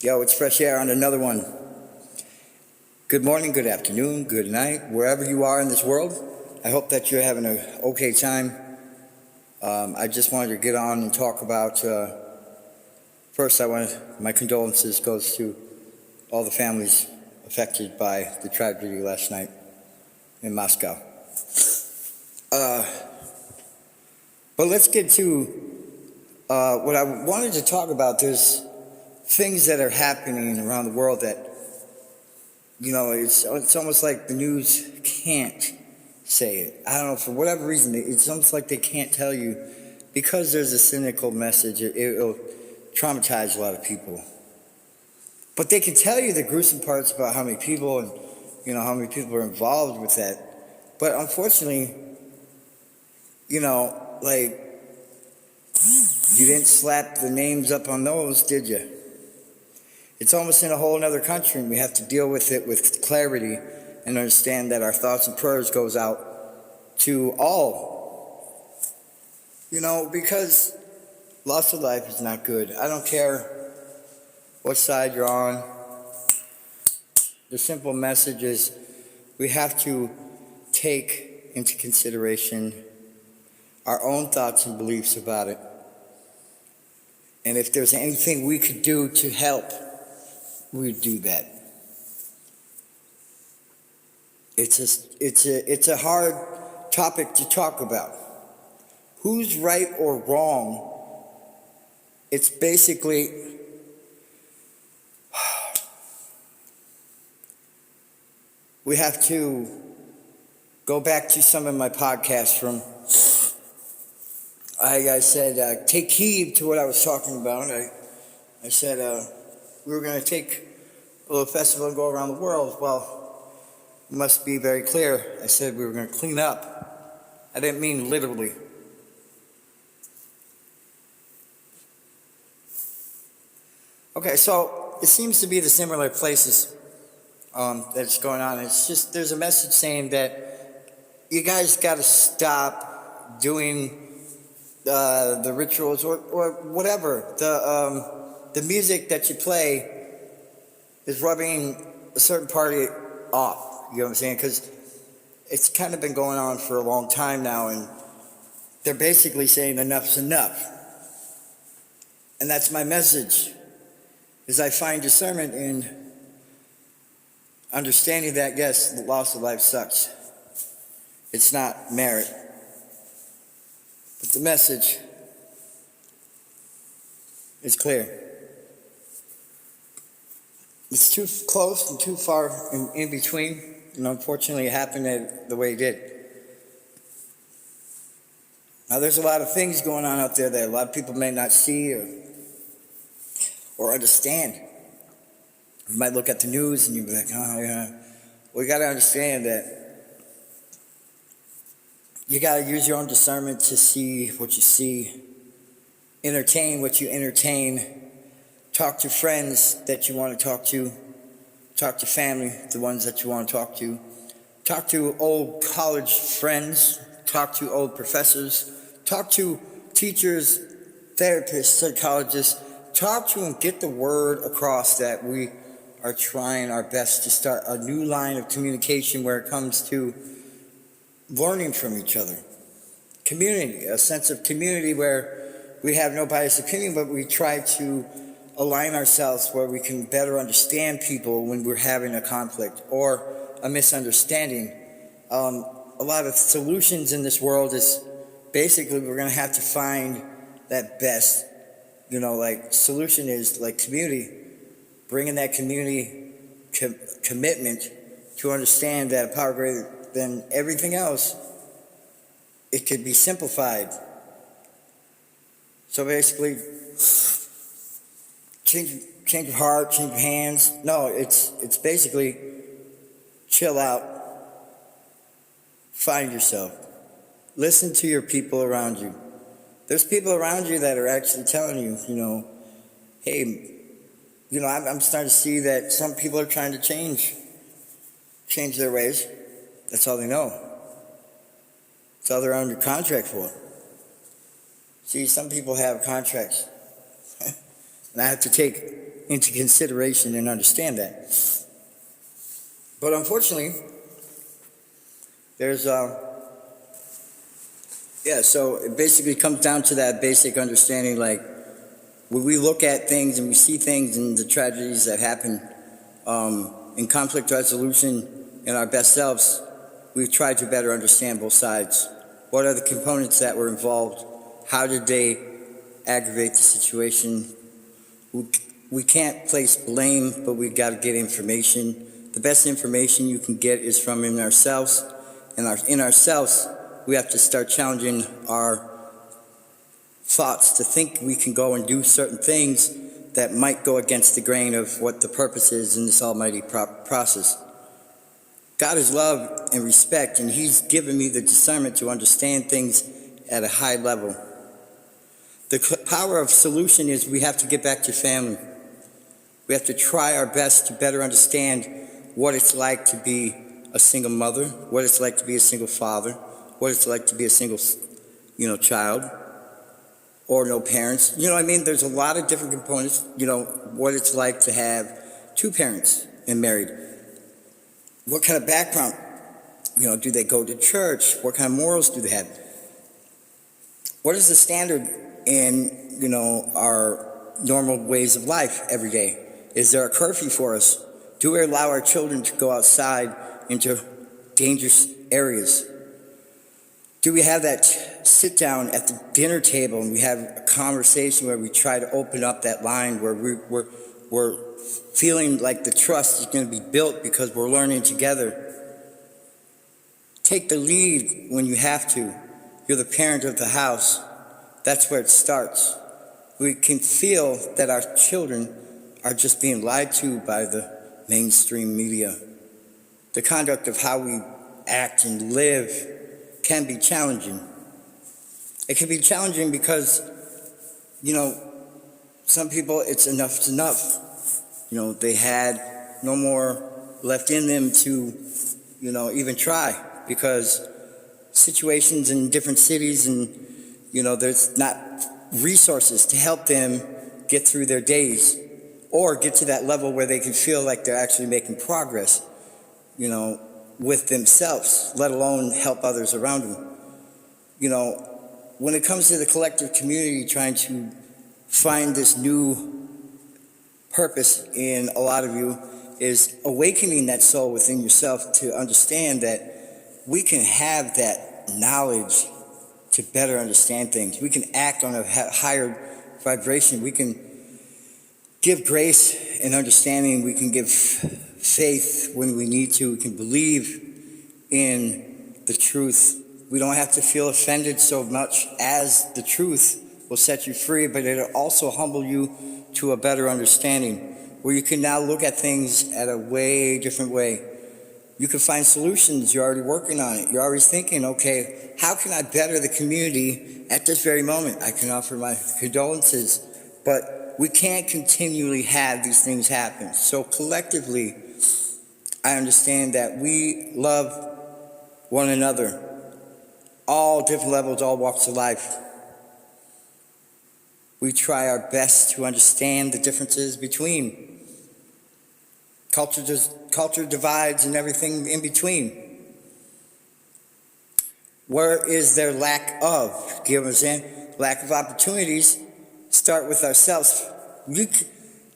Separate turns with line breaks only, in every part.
Yo, it's Fresh Air on another one. Good morning, good afternoon, good night, wherever you are in this world. I hope that you're having an okay time. I just wanted to get on and talk about, first my condolences goes to all the families affected by the tragedy last night in Moscow. But let's get to what I wanted to talk about. There's things that are happening around the world that, it's almost like the news can't say it. I don't know, for whatever reason, it's almost like they can't tell you because there's a cynical message. It'll traumatize a lot of people. But they can tell you the gruesome parts about how many people and, how many people are involved with that. But unfortunately, you didn't slap the names up on those, did you? It's almost in a whole other country, and we have to deal with it with clarity and understand that our thoughts and prayers goes out to all. Because loss of life is not good. I don't care what side you're on. The simple message is we have to take into consideration our own thoughts and beliefs about it. And if there's anything we could do to help, we would do that. It's a hard topic to talk about. Who's right or wrong? It's basically we have to go back to some of my podcasts from I said, take heed to what I was talking about. I said we were going to take a little festival and go around the world. Well, it must be very clear. I said we were going to clean up. I didn't mean literally. Okay, so it seems to be the similar places that's going on. It's just there's a message saying that you guys got to stop doing the rituals or whatever. The music that you play is rubbing a certain party off. You know what I'm saying? Because it's kind of been going on for a long time now, and they're basically saying enough's enough. And that's my message, is I find discernment in understanding that, yes, the loss of life sucks. It's not merit. But the message is clear. It's too close and too far in between, and unfortunately it happened the way it did. Now there's a lot of things going on out there that a lot of people may not see or understand. You might look at the news and you'll be like, oh yeah. Well, you got to understand that you got to use your own discernment to see what you see, entertain what you entertain, talk to friends that you want to talk to family, the ones that you want to talk to old college friends, talk to old professors, talk to teachers, therapists, psychologists, talk to them, get the word across that we are trying our best to start a new line of communication where it comes to learning from each other. Community, a sense of community where we have no biased opinion, but we try to align ourselves where we can better understand people when we're having a conflict or a misunderstanding. A lot of solutions in this world is basically we're going to have to find that best, solution is like community, bringing that community commitment to understand that a power greater than everything else, it could be simplified. So basically, change of heart, change of hands. No, it's basically chill out, find yourself, listen to your people around you. There's people around you that are actually telling you, hey, I'm starting to see that some people are trying to change their ways. That's all they know. That's all they're under contract for. See, some people have contracts. And I have to take into consideration and understand that. But unfortunately, there's so it basically comes down to that basic understanding, like when we look at things and we see things and the tragedies that happen in conflict resolution in our best selves, we've tried to better understand both sides. What are the components that were involved? How did they aggravate the situation? We can't place blame, but we've got to get information. The best information you can get is from in ourselves. And in ourselves, we have to start challenging our thoughts to think we can go and do certain things that might go against the grain of what the purpose is in this almighty process. God is love and respect, and He's given me the discernment to understand things at a high level. The power of solution is we have to get back to family. We have to try our best to better understand what it's like to be a single mother, what it's like to be a single father, what it's like to be a single, child, or no parents. You know what I mean? There's a lot of different components, what it's like to have two parents and married. What kind of background, do they go to church? What kind of morals do they have? What is the standard in, our normal ways of life every day? Is there a curfew for us? Do we allow our children to go outside into dangerous areas? Do we have that sit down at the dinner table and we have a conversation where we try to open up that line where we're feeling like the trust is going to be built because we're learning together? Take the lead when you have to. You're the parent of the house. That's where it starts. We can feel that our children are just being lied to by the mainstream media. The conduct of how we act and live can be challenging. It can be challenging because, some people, it's enough's enough. They had no more left in them to, even try, because situations in different cities and, there's not resources to help them get through their days or get to that level where they can feel like they're actually making progress, with themselves, let alone help others around them. When it comes to the collective community trying to find this new purpose in a lot of you is awakening that soul within yourself to understand that we can have that knowledge to better understand things. We can act on a higher vibration. We can give grace and understanding. We can give faith when we need to. We can believe in the truth. We don't have to feel offended so much as the truth will set you free, but it'll also humble you to a better understanding where you can now look at things at a way different way. You can find solutions. You're already working on it. You're always thinking, okay, how can I better the community at this very moment? I can offer my condolences, but we can't continually have these things happen. So collectively, I understand that we love one another, all different levels, all walks of life. We try our best to understand the differences between culture divides and everything in between. Where is there lack of? Do you understand? Lack of opportunities start with ourselves.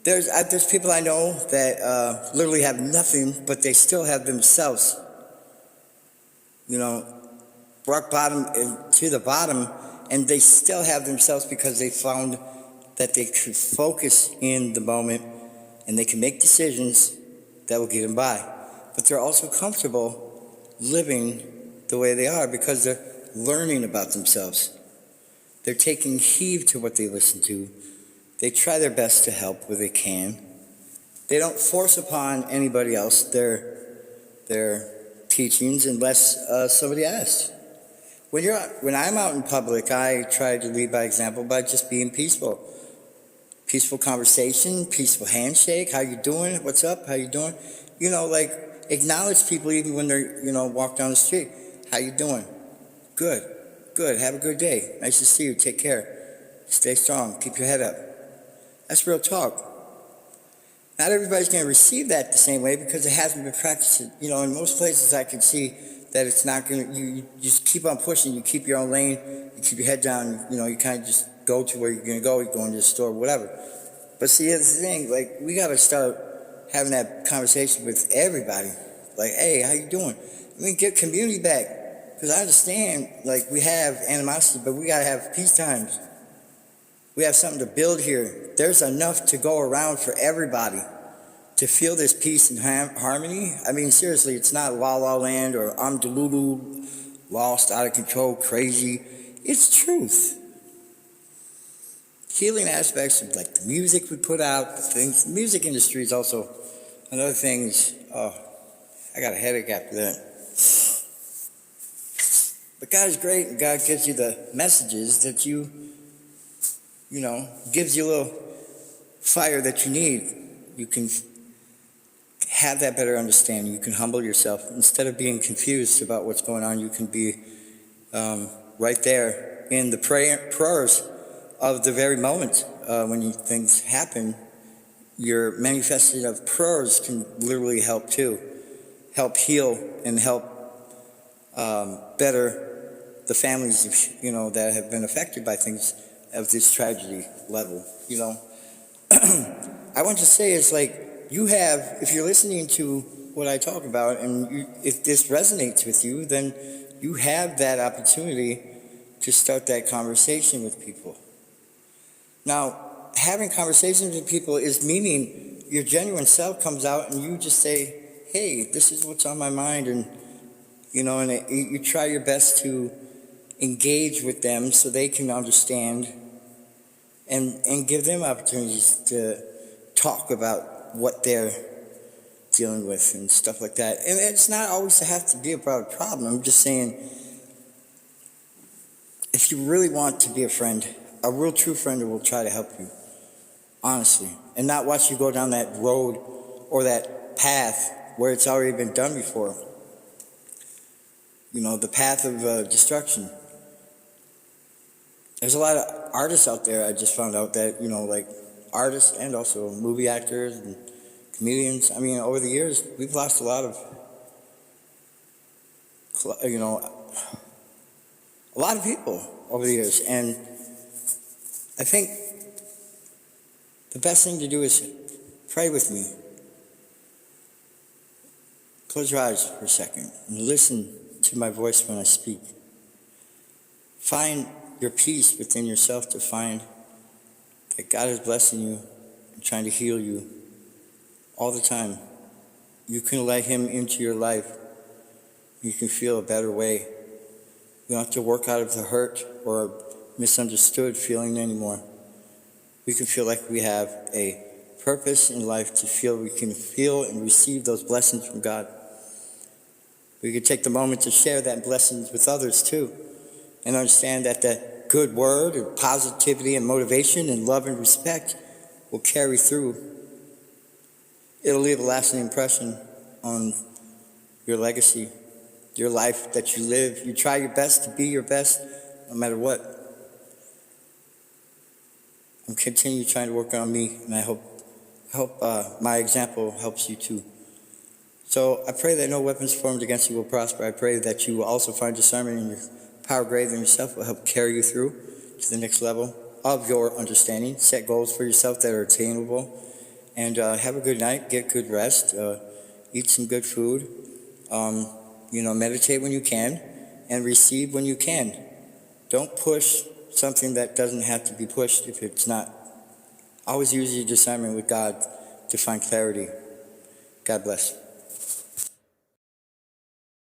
There's people I know that literally have nothing, but they still have themselves. Rock bottom to the bottom, and they still have themselves because they found that they could focus in the moment and they can make decisions that will get them by. But they're also comfortable living the way they are because they're learning about themselves. They're taking heed to what they listen to. They try their best to help where they can. They don't force upon anybody else their teachings unless somebody asks. When I'm out in public, I try to lead by example by just being peaceful. Peaceful conversation, peaceful handshake. How you doing? What's up? How you doing? Acknowledge people even when they're, walk down the street. How you doing? Good. Good. Have a good day. Nice to see you. Take care. Stay strong. Keep your head up. That's real talk. Not everybody's going to receive that the same way because it hasn't been practiced. You know, in most places I can see that it's not going to, you just keep on pushing, you keep your own lane, you keep your head down, you know, you kind of just go to where you're going to go, you go into the store, whatever. But see, here's the thing, like, we got to start having that conversation with everybody. Like, hey, how you doing? I mean, get community back. Because I understand, like, we have animosity, but we got to have peace times. We have something to build here. There's enough to go around for everybody to feel this peace and harmony. I mean, seriously, it's not La La Land or I'm Delulu, lost, out of control, crazy. It's truth. Healing aspects of like the music we put out, things. The music industry is also another thing. I got a headache after that. But God is great, and God gives you the messages that you know, gives you a little fire that you need. You can have that better understanding. You can humble yourself. Instead of being confused about what's going on, you can be right there in the prayers of the very moment when things happen. Your manifestation of prayers can literally help too. Help heal and help better the families, you know, that have been affected by things of this tragedy level, you know. I want to say is like, you have, if you're listening to what I talk about and if this resonates with you, then you have that opportunity to start that conversation with people. Now, having conversations with people is meaning your genuine self comes out and you just say, hey, this is what's on my mind, and, you know, and you try your best to engage with them so they can understand and give them opportunities to talk about what they're dealing with and stuff like that. And it's not always to have to be about a problem. I'm just saying, if you really want to be a friend, a real true friend will try to help you, honestly, and not watch you go down that road or that path where it's already been done before. You know, the path of destruction. There's a lot of artists out there, I just found out that, you know, like artists and also movie actors and comedians. I mean, over the years, we've lost a lot of, you know, a lot of people over the years. And I think the best thing to do is pray with me. Close your eyes for a second and listen to my voice when I speak. Find your peace within yourself to find that God is blessing you and trying to heal you all the time. You can let Him into your life. You can feel a better way. You don't have to work out of the hurt or misunderstood feeling anymore. We can feel like we have a purpose in life to feel we can feel and receive those blessings from God. We can take the moment to share that blessings with others too, and understand that that good word and positivity and motivation and love and respect will carry through. It'll leave a lasting impression on your legacy, your life that you live. You try your best to be your best no matter what. I'm continue trying to work on me, and I hope my example helps you too. So I pray that no weapons formed against you will prosper. I pray that you will also find discernment in your power greater than yourself will help carry you through to the next level of your understanding. Set goals for yourself that are attainable. And have a good night. Get good rest. Eat some good food. Meditate when you can. And receive when you can. Don't push something that doesn't have to be pushed if it's not. Always use your discernment with God to find clarity. God bless.